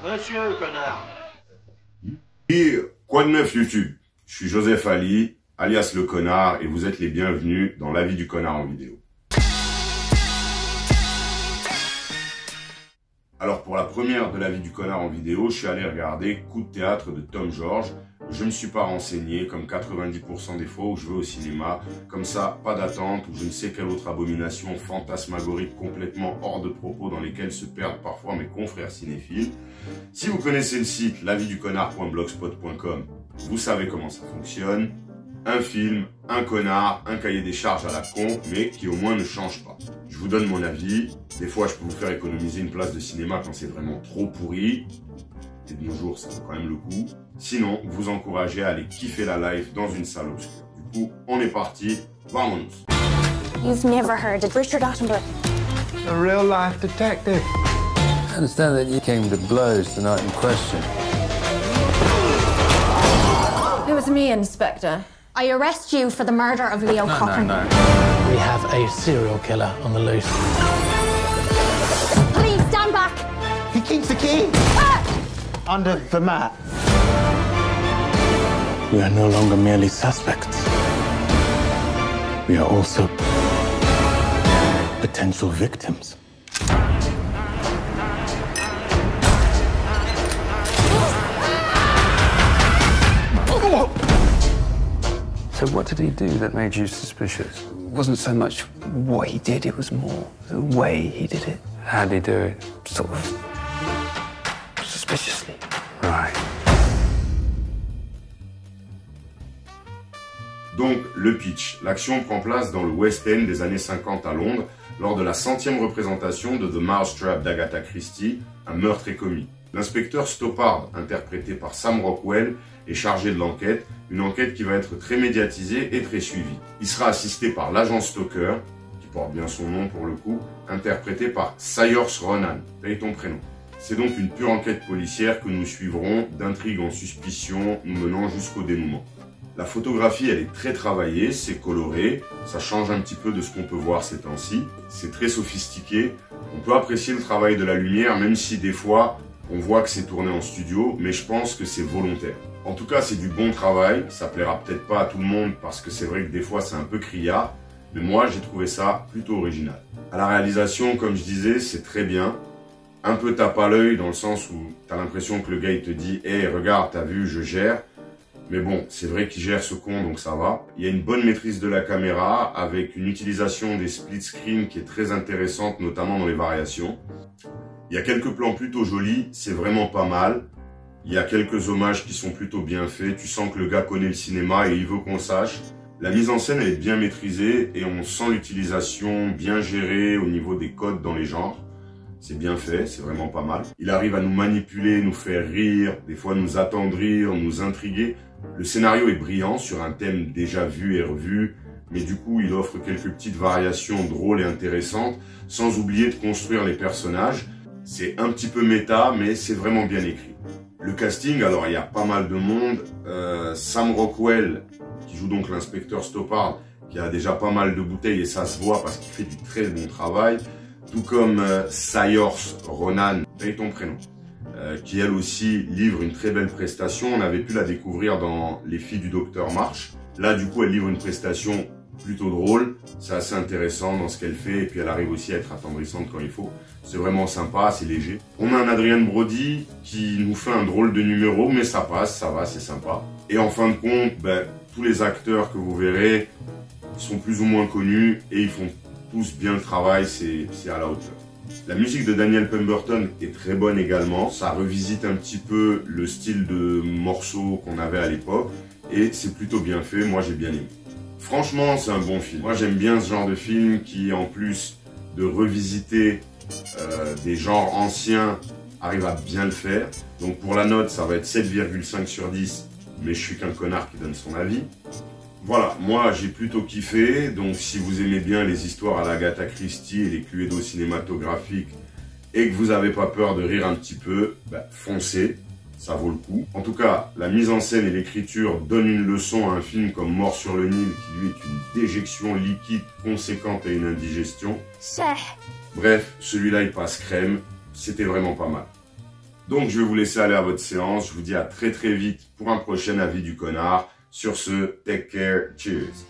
Monsieur, connard. Et quoi de neuf YouTube? Je suis Joseph Ali, alias le connard, et vous êtes les bienvenus dans La vie du connard en vidéo. Alors pour la première de La vie du connard en vidéo, je suis allé regarder Coup de théâtre de Tom George. Je ne me suis pas renseigné, comme 90% des fois où je vais au cinéma. Comme ça, pas d'attente, ou je ne sais quelle autre abomination fantasmagorique complètement hors de propos dans lesquelles se perdent parfois mes confrères cinéphiles. Si vous connaissez le site laviduconnard.blogspot.com, vous savez comment ça fonctionne. Un film, un connard, un cahier des charges à la con, mais qui au moins ne change pas. Je vous donne mon avis. Des fois, je peux vous faire économiser une place de cinéma quand c'est vraiment trop pourri. Et de nos jours, ça vaut quand même le coup. Sinon, vous encouragez à aller kiffer la life dans une salle obscure. Du coup, on est parti. Vamonos. You've never heard of Richard Attenborough? A real-life detective. I understand that you came to blows the night in question. It was me, Inspector. I arrest you for the murder of Leo Cochrane. No. We have a serial killer on the loose. Please stand back. He keeps the key. Under the mat. We are no longer merely suspects. We are also potential victims. So what did he do that made you suspicious? It wasn't so much what he did, it was more the way he did it. How did he do it? Sort of suspiciously. Right. Donc, le pitch. L'action prend place dans le West End des années 50 à Londres, lors de la 100e représentation de The Mousetrap d'Agatha Christie, Un meurtre est commis. L'inspecteur Stoppard, interprété par Sam Rockwell, est chargé de l'enquête, une enquête qui va être très médiatisée et très suivie. Il sera assisté par l'agent Stoker, qui porte bien son nom pour le coup, interprété par Saoirse Ronan, paye ton prénom. C'est donc une pure enquête policière que nous suivrons d'intrigue en suspicion, nous menant jusqu'au dénouement. La photographie, elle est très travaillée, c'est coloré, ça change un petit peu de ce qu'on peut voir ces temps-ci. C'est très sophistiqué, on peut apprécier le travail de la lumière, même si des fois, on voit que c'est tourné en studio, mais je pense que c'est volontaire. En tout cas, c'est du bon travail, ça plaira peut-être pas à tout le monde, parce que c'est vrai que des fois, c'est un peu criard, mais moi, j'ai trouvé ça plutôt original. À la réalisation, comme je disais, c'est très bien. Un peu tape à l'œil, dans le sens où t'as l'impression que le gars, il te dit « Hey, regarde, t'as vu, je gère ». Mais bon, c'est vrai qu'il gère ce con, donc ça va. Il y a une bonne maîtrise de la caméra, avec une utilisation des split screen qui est très intéressante, notamment dans les variations. Il y a quelques plans plutôt jolis, c'est vraiment pas mal. Il y a quelques hommages qui sont plutôt bien faits, tu sens que le gars connaît le cinéma et il veut qu'on sache. La mise en scène elle est bien maîtrisée et on sent l'utilisation bien gérée au niveau des codes dans les genres. C'est bien fait, c'est vraiment pas mal. Il arrive à nous manipuler, nous faire rire, des fois nous attendrir, nous intriguer. Le scénario est brillant sur un thème déjà vu et revu, mais du coup il offre quelques petites variations drôles et intéressantes, sans oublier de construire les personnages. C'est un petit peu méta, mais c'est vraiment bien écrit. Le casting, alors il y a pas mal de monde. Sam Rockwell, qui joue donc l'inspecteur Stoppard, qui a déjà pas mal de bouteilles et ça se voit parce qu'il fait du très bon travail. Tout comme Saoirse Ronan, paye ton prénom, qui elle aussi livre une très belle prestation. On avait pu la découvrir dans Les filles du docteur March. Là du coup elle livre une prestation plutôt drôle, c'est assez intéressant dans ce qu'elle fait et puis elle arrive aussi à être attendrissante quand il faut. C'est vraiment sympa, c'est léger. On a un Adrien Brody qui nous fait un drôle de numéro, mais ça passe, ça va, c'est sympa. Et en fin de compte, tous les acteurs que vous verrez sont plus ou moins connus et ils font tous bien le travail, c'est à la hauteur. La musique de Daniel Pemberton est très bonne également, ça revisite un petit peu le style de morceaux qu'on avait à l'époque et c'est plutôt bien fait, moi j'ai bien aimé. Franchement, c'est un bon film. Moi, j'aime bien ce genre de film qui, en plus de revisiter des genres anciens, arrive à bien le faire. Donc pour la note, ça va être 7,5 sur 10, mais je suis qu'un connard qui donne son avis. Voilà, moi j'ai plutôt kiffé, donc si vous aimez bien les histoires à l'Agatha Christie et les cluedos cinématographiques et que vous n'avez pas peur de rire un petit peu, foncez, ça vaut le coup. En tout cas, la mise en scène et l'écriture donnent une leçon à un film comme Mort sur le Nil qui lui est une déjection liquide conséquente et une indigestion. Bref, celui-là il passe crème, c'était vraiment pas mal. Donc je vais vous laisser aller à votre séance. Je vous dis à très vite pour un prochain avis du connard. Sur ce, take care, cheers.